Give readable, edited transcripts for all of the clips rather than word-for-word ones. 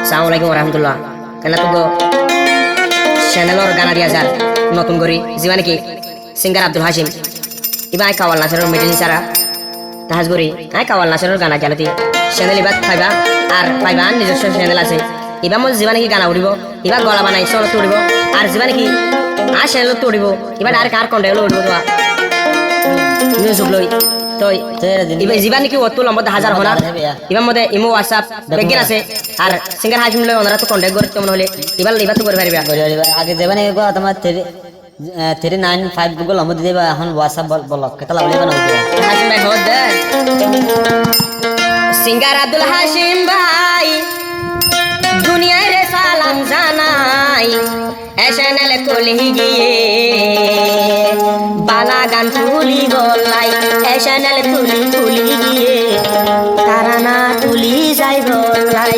আসসালামু আলাইকুম রহমতুল্লাহ কেন তো চ্যানেলর গানা দিয়া যার নতুন করি জীবা নাকি singer Abdul Hashim Iba I কাওয়াল নাসরের meeting সারা তাহাজ করি আই কাওয়াল নাসরের গানা জালতি চ্যানেল ইবা পাইবা আর পাইবা নিজস্ব চ্যানেল আছে ইবা মই জীবা নাকি গানা উড়িব ইবা গলা বানাই সল তুড়িব আর জীবা নাকি আর চ্যানেল তুড়িব ইবা আর কার কন্টেন্ট উড়িব তো মিউজিক লই তই ইবা জীবা নাকি অত লম্বা 1000 হনা ইবা মধ্যে ইমো হোয়াটসঅ্যাপ বেগিন আছে আর সিঙ্গার হাশিম লই ওনারা তো কন্টাক্ট করতে মন হলে ইবা তো করে পারিবা আগে যেবানে তোমার 395 গুগল নম্বর দিবা এখন হোয়াটসঅ্যাপ বলক কেতা লাগলে বানাও হাশিম ভাই হদ দে সিঙ্গার আব্দুল হাশিম ভাই দুনিয়ায় রে সালাম জানাই চ্যানেল খুলি গিয়ে বালা গান তুলি বলাই চ্যানেল তুলি গিয়ে তারা না তুলি যাই বলাই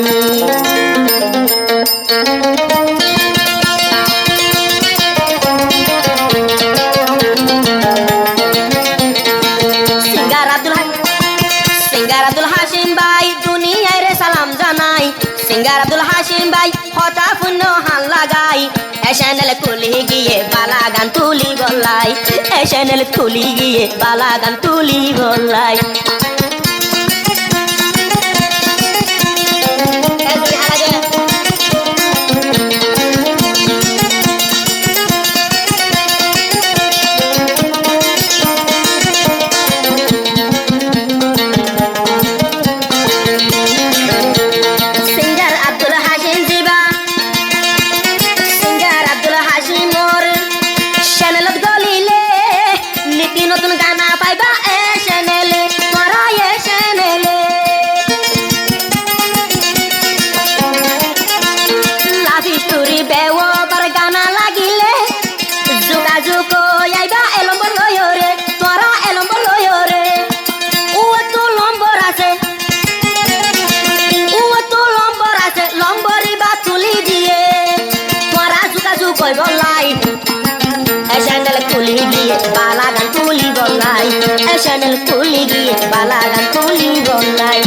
সিঙ্গার আব্দুল হাশিম ভাই দুনিয়ায় রে সালাম জানাই সিঙ্গার আব্দুল হাশিম ভাই হতা পুণ্য হাল লাগাই চ্যানেল খুলি গিয়ে বালা গান তুলি বলাই চ্যানেল খুলি গিয়ে বালা গান তুলি বলাই নতুন গানা পাইবা এ চ্যানেলে তোরা এ চ্যানেলে লাভ স্টোরি বেওবার গানা লাগিলে যোগাযোগ আইবা এলম্বর লয়রে তোরা এলম্বর লয়রে ও তো লম্বর আছে লম্বরি বা তুলি দিয়ে তোরা যোগাযোগ কইব লাই চ্যানেল খুলি গিয়ে বালা গান তুলি বলাই চ্যানেল খুলি গিয়ে বালা গান তুলি বলাই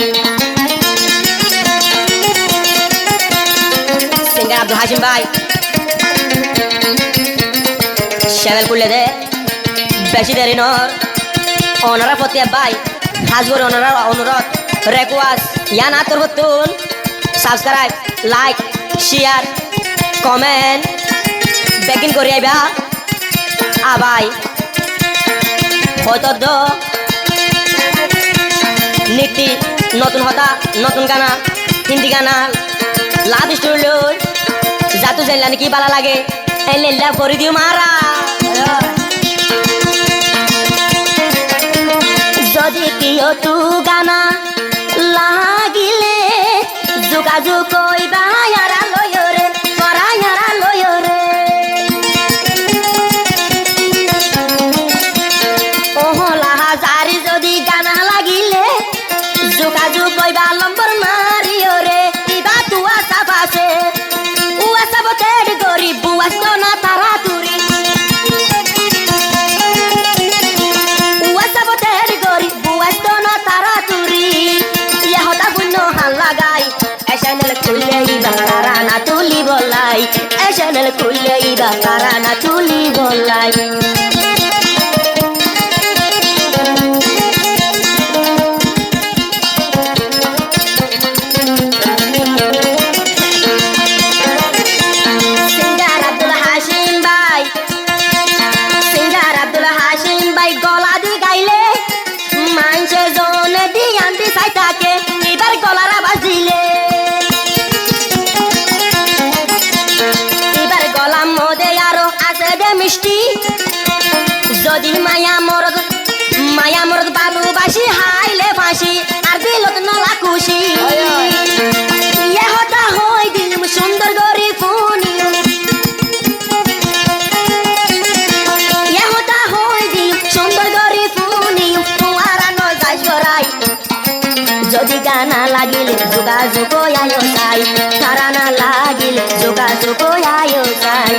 সিঙ্গার আব্দুল হাশিম ভাই চ্যানেল খুলে দে বেশি দেরি নর ওনারা প্রতি ভাই হাজগর ওনারা অনুরোধ রিকোয়েস্ট ইয়ানা তোর তুল subscribe like share comment begin করি আইবা আবাই হয়তো নীতি নতুন হতা নতুন গানা হিন্দি গানা লাভ স্টোরি লই যাতু জানলা নাকি বালা লাগে এলেলা করে দিও মারা যদি কিও তু গানা লাগিলে যোগাযোগ কইবা ইয়ারা লয়রে তোরা ইয়ারা লয়রে যদি গানা লাগিলে যোগাযোগ কইবা নম্বর মারিও রে ইবা তুয়া সাবাসে উয়া সাবতে গরি বুয়াস তো না তারা তুরি উয়া সাবতে গরি বুয়াস তো না তারা তুরি ইয়া হতা বুন্য হাল লাগাই চ্যানেল খুলে ইবা তারা না তুলি বলাই চ্যানেল খুলে ইবা তারা না তুলি বলাই যদি মায়া মরদ ভালোবাসি হাইলে ফাঁসি আর দিলত নলা খুশি ইয়ে হতা হই দিল সুন্দর গরি ফুনি ইয়ে হতা হই দিল সুন্দর গরি ফুনি তোমার নয় যাই সরাই যদি গানা লাগিলে যোগাযোগ আয়ো চাই তারা না লাগিলে যোগাযোগ আয়ো চাই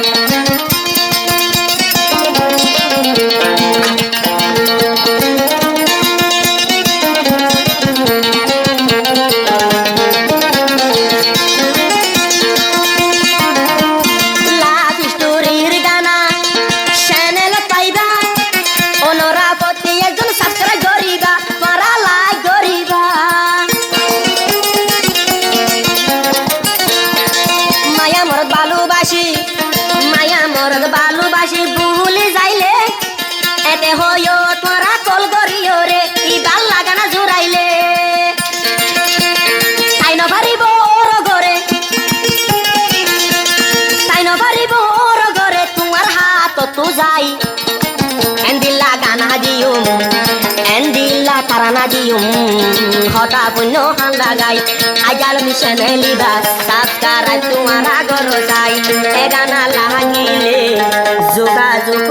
হতা পুণ্য হান্দা গাই আজাল মিশনে লিবাস সাবস্ক্রাইব তোমার আগর যাই এ গানা লাগিলে যোগাযোগ